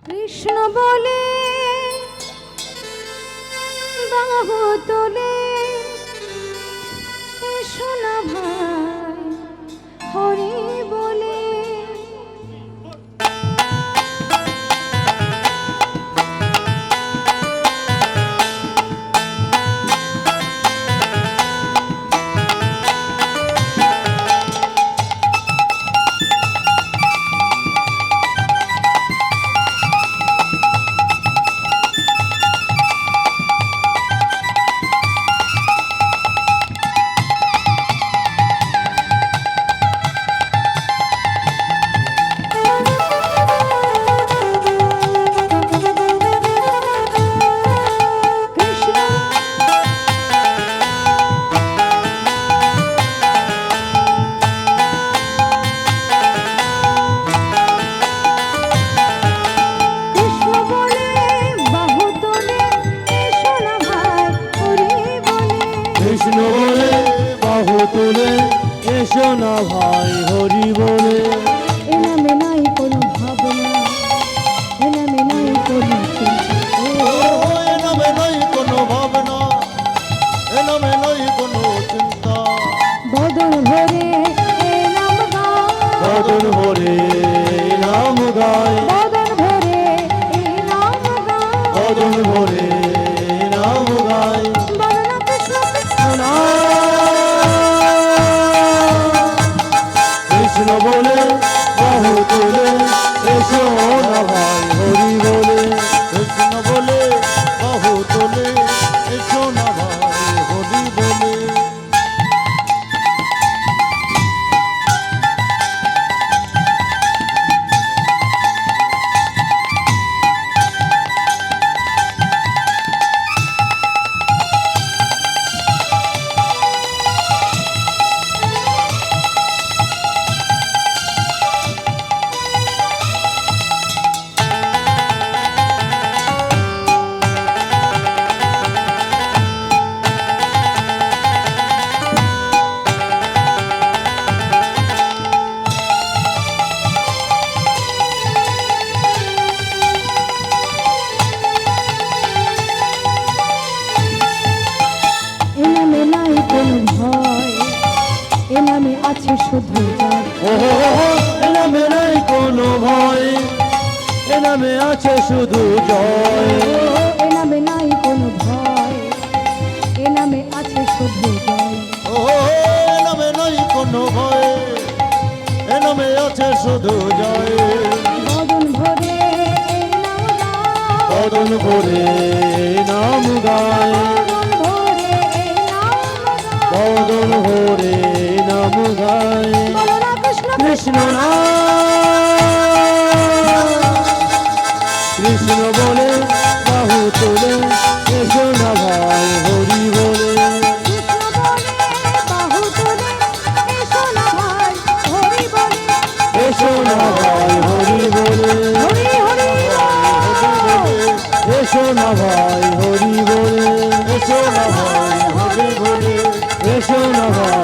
কৃষ্ণ বলে বাহু তোলে সোনা ভাই হরি বলে কৃষ্ণ বলে বাহু তোলে এসো না ভাই হরি বলে। এ নামে নাই কোনো ভাবনা, এ নামে নাই কোনো চিন্তা, এ নামে নাই কোনো ভাবনা, এ নামে নাই কোনো চিন্তা। বদন ভরে এ নাম গায়, বদন ভরে নাম গায়, বদন ভরে এ নাম গায়, বদন ভরে নাম গায়। বদন কৃষ্ণ কৃষ্ণ কৃষ্ণ বলে বাহু তোলে এসো না ভাই হরি বলে। কৃষ্ণ বলে বাহু তোলে এসো না ভাই হরি বলে। এ নামে নাই কোনো ভয়, এ নামে আছে শুধু জয়, এ নামে নাই কোনো ভয়, এ নামে আছে শুধু জয়। এ নামে নাই কোনো ভয়, এ নামে আছে শুধু জয়, এ নামে নাই কোনো ভয়, এ নামে আছে শুধু জয়। বদন ভরে এ নাম গায়, বদন ভরে নাম গায়, বদন ভরে এ নাম বদন ভরে নাম গায়, গায়। বলো না কৃষ্ণ কৃষ্ণ নাম কৃষ্ণ বলে বাহু তোলে এসো না ভাই হরি বলে। কৃষ্ণ বলে বাহু তোলে এসো না ভাই হরি বলে, এসো না ভাই হরি বলে। হরি হরি এসো না ভাই হরি বলে। এসো না ভাই হরি বলে। এসো না ভাই